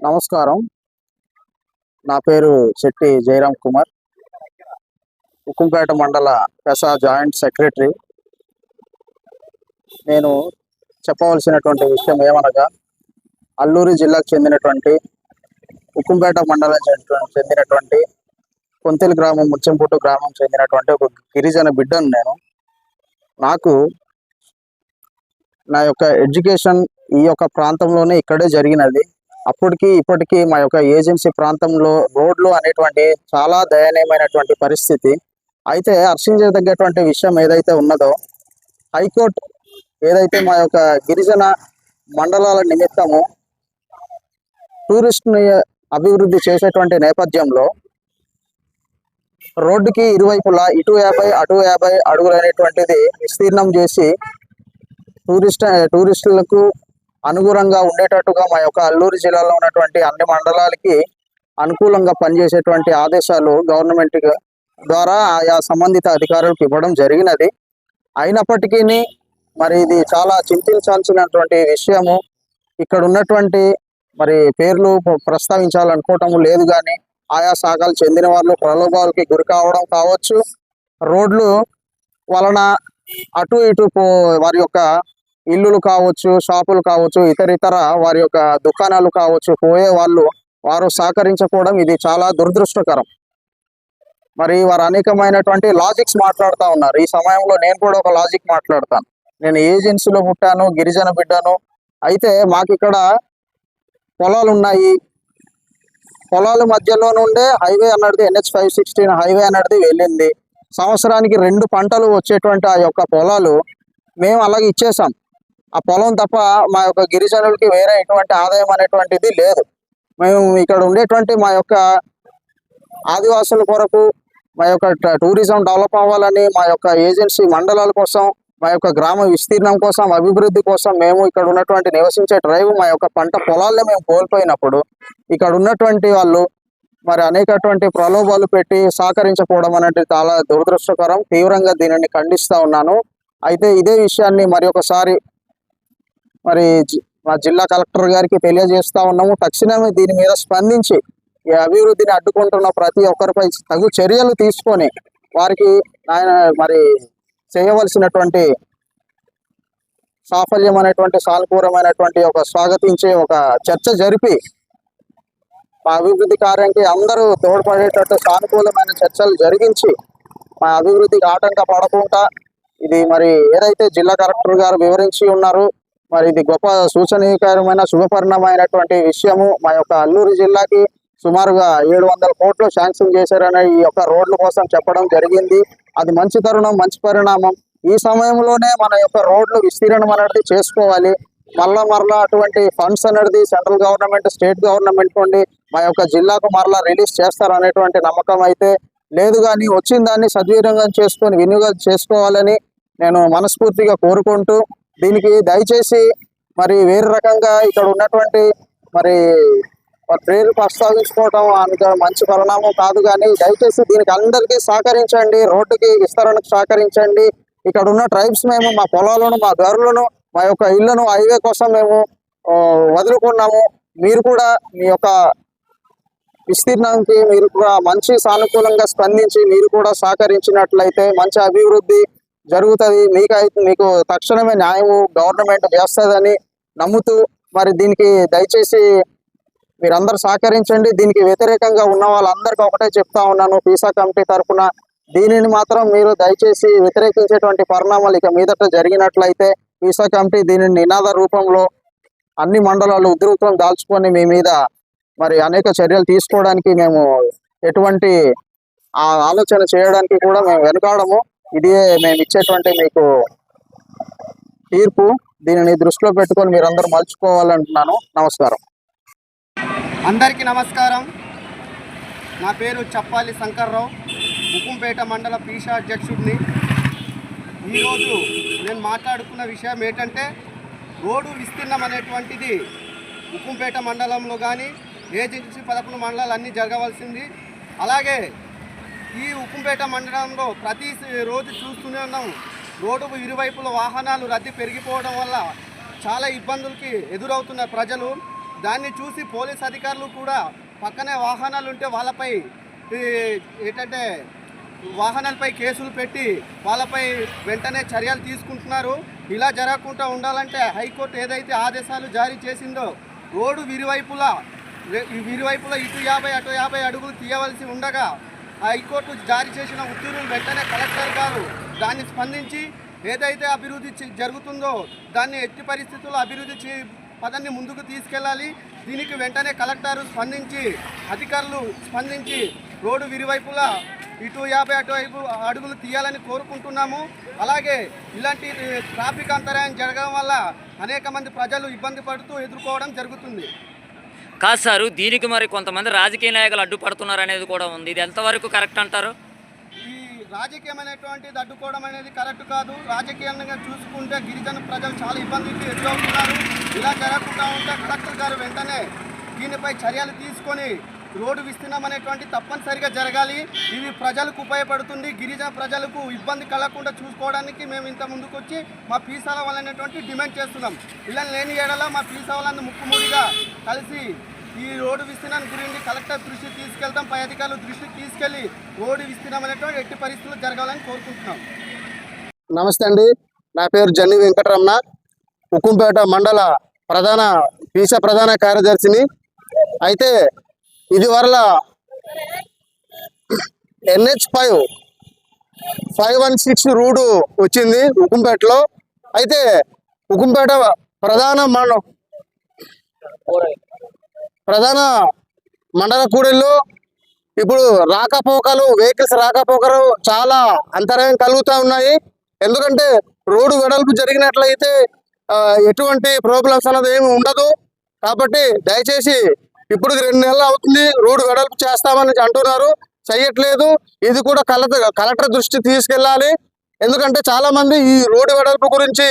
నమస్కారం. నా పేరు శెట్టి జయరామ్ కుమార్, ఉక్కుంపేట మండల పెసా జాయింట్ సెక్రటరీ. నేను చెప్పవలసినటువంటి విషయం ఏమనగా, అల్లూరు జిల్లాకు చెందినటువంటి ఉక్కుంపేట మండలం చెందినటువంటి కొంతెలి గ్రామం, ముచ్చంపుట్టు గ్రామం చెందినటువంటి ఒక గిరిజన బిడ్డను నేను. నాకు నా యొక్క ఎడ్యుకేషన్ ఈ యొక్క ప్రాంతంలోనే ఇక్కడే జరిగినది. అప్పటికి ఇప్పటికీ మా యొక్క ఏజెన్సీ ప్రాంతంలో రోడ్లు అనేటువంటి చాలా దయనీయమైనటువంటి పరిస్థితి. అయితే హర్షించదగ్గటువంటి విషయం ఏదైతే ఉన్నదో, హైకోర్టు ఏదైతే మా యొక్క గిరిజన మండలాల నిమిత్తము టూరిస్ట్ని అభివృద్ధి చేసేటువంటి నేపథ్యంలో రోడ్డుకి ఇరువైపులా ఇటు 50 అటు 50 అడుగులు అనేటువంటిది విస్తీర్ణం చేసి టూరిస్టులకు అనుగుణంగా ఉండేటట్టుగా మా యొక్క అల్లూరు జిల్లాలో ఉన్నటువంటి అన్ని మండలాలకి అనుకూలంగా పనిచేసేటువంటి ఆదేశాలు గవర్నమెంట్ ద్వారా ఆయా సంబంధిత అధికారులకు ఇవ్వడం జరిగినది. అయినప్పటికీ మరి ఇది చాలా చింతించాల్సినటువంటి విషయము. ఇక్కడ ఉన్నటువంటి మరి పేర్లు ప్రస్తావించాలనుకోవటం లేదు, కానీ ఆయా శాఖలు చెందిన వాళ్ళు ప్రలోభాలకి గురి కావడం కావచ్చు, రోడ్లు వలన అటు ఇటు వారి యొక్క ఇల్లులు కావచ్చు, షాపులు కావచ్చు, ఇతర వారి యొక్క దుకాణాలు కావచ్చు, పోయే వారు సహకరించకపోవడం ఇది చాలా దురదృష్టకరం. మరి వారు అనేకమైనటువంటి లాజిక్స్ మాట్లాడుతూ ఉన్నారు. ఈ సమయంలో నేను కూడా ఒక లాజిక్ మాట్లాడతాను. నేను ఏజెన్సీలో పుట్టాను, గిరిజన బిడ్డను. అయితే మాకు ఇక్కడ పొలాలు ఉన్నాయి. పొలాల మధ్యలో నుండే హైవే అన్నది NH-516 హైవే అన్నది వెళ్ళింది. సంవత్సరానికి 2 పంటలు వచ్చేటువంటి ఆ యొక్క పొలాలు మేము అలాగే ఇచ్చేసాం. ఆ పొలం తప్ప మా యొక్క గిరిజనులకి వేరే ఎటువంటి ఆదాయం అనేటువంటిది లేదు. మేము ఇక్కడ ఉండేటువంటి మా యొక్క ఆదివాసుల కొరకు, మా యొక్క టూరిజం డెవలప్ అవ్వాలని, మా యొక్క ఏజెన్సీ మండలాల కోసం, మా యొక్క గ్రామ విస్తీర్ణం కోసం, అభివృద్ధి కోసం మేము ఇక్కడ ఉన్నటువంటి నివసించే ట్రైబ్ మా యొక్క పంట పొలాల్లో మేము కోల్పోయినప్పుడు ఇక్కడ ఉన్నటువంటి వాళ్ళు మరి అనేకటువంటి ప్రలోభాలు పెట్టి సహకరించకపోవడం అనేది చాలా దురదృష్టకరం. తీవ్రంగా దీనిని ఖండిస్తూ ఉన్నాను. అయితే ఇదే విషయాన్ని మరి ఒకసారి మరి మా జిల్లా కలెక్టర్ గారికి తెలియజేస్తా ఉన్నాము. తక్షణమే దీని మీద స్పందించి ఈ అభివృద్ధిని అడ్డుకుంటున్న ప్రతి ఒక్కరిపై తగు చర్యలు తీసుకొని వారికి ఆయన మరి చేయవలసినటువంటి సాఫల్యం అనేటువంటి సానుకూలమైనటువంటి ఒక స్వాగతించే ఒక చర్చ జరిపి మా అభివృద్ధి కార్యానికి అందరూ తోడ్పడేటట్టు సానుకూలమైన చర్చలు జరిగించి మా అభివృద్ధికి ఆటంక పడకుండా, ఇది మరి ఏదైతే జిల్లా కలెక్టర్ గారు వివరించి ఉన్నారు, మరి ఇది గొప్ప సూచనీయకరమైన శుభపరిణమైనటువంటి విషయము. మా యొక్క అల్లూరు జిల్లాకి సుమారుగా 700 కోట్లు శాంక్షన్ చేశారని ఈ యొక్క రోడ్ల కోసం చెప్పడం జరిగింది. అది మంచి తరుణం, మంచి పరిణామం. ఈ సమయంలోనే మన యొక్క రోడ్లు విస్తీర్ణం అనేది చేసుకోవాలి. మరలా అటువంటి ఫండ్స్ అనేది సెంట్రల్ గవర్నమెంట్, స్టేట్ గవర్నమెంట్ నుండి మా యొక్క జిల్లాకు మరలా రిలీజ్ చేస్తారు అనేటువంటి నమ్మకం అయితే లేదు. కానీ వచ్చిన దాన్ని సద్వినియోగం చేసుకొని వినియోగం చేసుకోవాలని నేను మనస్ఫూర్తిగా కోరుకుంటూ, దీనికి దయచేసి మరి వేరే రకంగా ఇక్కడ ఉన్నటువంటి మరి పేరు ప్రస్తావించుకోవటం అందుకు మంచి పరిణామం కాదు. కానీ దయచేసి దీనికి అందరికీ సహకరించండి, రోడ్డుకి విస్తరణకు సహకరించండి. ఇక్కడ ఉన్న ట్రైబ్స్ మేము మా పొలాలను, మా గరులను, మా యొక్క ఇళ్లను హైవే కోసం మేము వదులుకున్నాము. మీరు కూడా మీ యొక్క విస్తీర్ణానికి మీరు కూడా మంచి సానుకూలంగా స్పందించి మీరు కూడా సహకరించినట్లయితే మంచి అభివృద్ధి జరుగుతుంది. మీకు తక్షణమే న్యాయము గవర్నమెంట్ చేస్తుందని నమ్ముతూ మరి దీనికి దయచేసి మీరందరూ సహకరించండి. దీనికి వ్యతిరేకంగా ఉన్న వాళ్ళందరికీ ఒకటే చెప్తా ఉన్నాను, పీసా కమిటీ తరఫున దీనిని మాత్రం మీరు దయచేసి వ్యతిరేకించేటువంటి పరిణామాలు ఇక మీదట జరిగినట్లయితే పీసా కమిటీ దీనిని నినాద రూపంలో అన్ని మండలాలు ఉధృతం దాల్చుకొని మీ మీద మరి అనేక చర్యలు తీసుకోవడానికి మేము ఎటువంటి ఆ ఆలోచన చేయడానికి కూడా మేము వెనుకాడము. ఇదే మేము ఇచ్చేటువంటి మీకు తీర్పు. దీనిని దృష్టిలో పెట్టుకొని మీరందరూ మలుచుకోవాలంటున్నాను. నమస్కారం. అందరికీ నమస్కారం. నా పేరు చప్పాలి శంకర్రావు, ఉకుంపేట మండల పీషా అధ్యక్షుడిని. ఈరోజు నేను మాట్లాడుకున్న విషయం ఏంటంటే, రోడ్డు విస్తీర్ణం అనేటువంటిది ఉకుంపేట మండలంలో కానీ ఏజెన్సీ 11 మండలాలు అన్నీ జరగవలసింది. అలాగే ఈ ఉకుంపేట మండలంలో ప్రతి రోజు చూస్తూనే ఉన్నాం, రోడ్డుకు ఇరువైపుల వాహనాలు రద్దీ పెరిగిపోవడం వల్ల చాలా ఇబ్బందులకి ఎదురవుతున్న ప్రజలు. దాన్ని చూసి పోలీస్ అధికారులు కూడా పక్కనే వాహనాలు ఉంటే వాళ్ళపై ఏంటంటే వాహనాలపై కేసులు పెట్టి వాళ్ళపై వెంటనే చర్యలు తీసుకుంటున్నారు. ఇలా జరగకుండా ఉండాలంటే హైకోర్టు ఏదైతే ఆదేశాలు జారీ చేసిందో, రోడ్డు ఇరువైపులా ఇటు 50 అటు 50 అడుగులు తీయవలసి ఉండగా హైకోర్టు జారీ చేసిన ఉత్తర్వులు వెంటనే కలెక్టర్ గారు దాన్ని స్పందించి ఏదైతే అభివృద్ధి జరుగుతుందో దాన్ని ఎట్టి పరిస్థితుల్లో అభివృద్ధి పదాన్ని ముందుకు తీసుకెళ్ళాలి. దీనికి వెంటనే కలెక్టర్ స్పందించి అధికారులు స్పందించి రోడ్డు ఇరువైపులా ఇటు 50 అటు 5 అడుగులు తీయాలని కోరుకుంటున్నాము. అలాగే ఇలాంటి ట్రాఫిక్ అంతరాయం జరగడం వల్ల అనేక మంది ప్రజలు ఇబ్బంది పడుతూ ఎదుర్కోవడం జరుగుతుంది. కాదు సార్, దీనికి మరి కొంతమంది రాజకీయ నాయకులు అడ్డుపడుతున్నారు అనేది కూడా ఉంది. ఇది ఎంతవరకు కరెక్ట్ అంటారు? ఈ రాజకీయం అనేటువంటిది అడ్డుకోవడం అనేది కరెక్ట్ కాదు. రాజకీయంగా చూసుకుంటే గిరిజన ప్రజలు చాలా ఇబ్బందికి ఎదురవుతున్నారు. ఇలా జరగకుండా ఉంటే కలెక్టర్ గారు వెంటనే దీనిపై చర్యలు తీసుకొని రోడ్డు విస్తీర్ణం అనేటువంటి తప్పనిసరిగా జరగాలి. ఇది ప్రజలకు ఉపయోగపడుతుంది. గిరిజన ప్రజలకు ఇబ్బంది కలగకుండా చూసుకోవడానికి మేము ఇంత ముందుకు వచ్చి మా పీసాల వాళ్ళనేటువంటి డిమాండ్ చేస్తున్నాం. ఇలా లేని ఏడల మా పీసా వాళ్ళని ముక్కుమూడిగా కలిసి ఈ రోడ్డు విస్తీర్ణం గురించి కలెక్టర్ దృష్టికి తీసుకెళ్తాం. పై అధికారుల దృష్టికి తీసుకెళ్లి రోడ్డు విస్తీర్ణం అనేటువంటి ఎట్టి పరిస్థితుల్లో జరగాలని కోరుకుంటున్నాం. నమస్తే అండి, నా పేరు జన్ని వెంకటరమణ, ఉకుంపేట మండల పీసా ప్రధాన కార్యదర్శిని. అయితే ఇది వరల NH 516 రూటు వచ్చింది ఉకుంపేటలో. అయితే ఉకుంపేట ప్రధాన మండల కూడలిలో ఇప్పుడు వెహికల్స్ రాకపోకలు చాలా అంతరాయం కలుగుతూ ఉన్నాయి. ఎందుకంటే రోడ్డు వెడల్పు జరిగినట్లయితే ఎటువంటి ప్రాబ్లమ్స్ అన్నది ఏమి ఉండదు. కాబట్టి దయచేసి ఇప్పుడు 2 నెలలు అవుతుంది రోడ్డు వెడల్పు చేస్తామని అంటున్నారు, చెయ్యట్లేదు. ఇది కూడా కలెక్టర్ దృష్టి తీసుకెళ్ళాలి. ఎందుకంటే చాలా మంది ఈ రోడ్డు వెడల్పు గురించి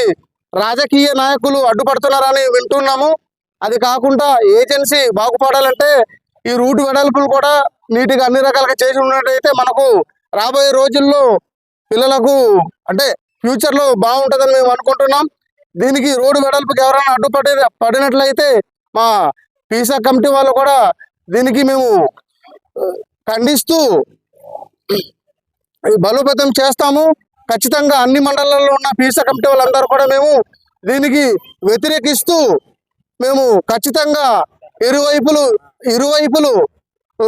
రాజకీయ నాయకులు అడ్డుపడుతున్నారని వింటున్నాము. అది కాకుండా ఏజెన్సీ బాగుపడాలంటే ఈ రూట్ వెడల్పులు కూడా నీట్గా అన్ని రకాలుగా చేసి ఉన్నట్టయితే మనకు రాబోయే రోజుల్లో పిల్లలకు అంటే ఫ్యూచర్లో బాగుంటుందని మేము అనుకుంటున్నాం. దీనికి రోడ్డు వెడల్పుకి ఎవరైనా పడినట్లయితే మా పీసా కమిటీ వాళ్ళు కూడా దీనికి మేము ఖండిస్తూ బలోపేతం చేస్తాము. ఖచ్చితంగా అన్ని మండలాల్లో ఉన్న పీసా కమిటీ వాళ్ళందరూ కూడా మేము దీనికి వ్యతిరేకిస్తూ మేము ఖచ్చితంగా ఇరువైపులు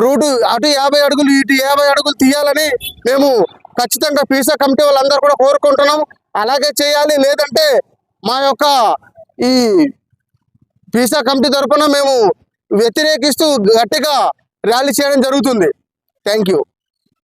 రూటు అటు 50 అడుగులు ఇటు 50 అడుగులు తీయాలని మేము ఖచ్చితంగా పీసా కమిటీ వాళ్ళందరూ కూడా కోరుకుంటున్నాం. అలాగే చేయాలి. లేదంటే మా యొక్క ఈ పీసా కమిటీ తరఫున మేము వ్యతిరేకిస్తూ గట్టిగా ర్యాలీ చేయడం జరుగుతుంది. Thank you.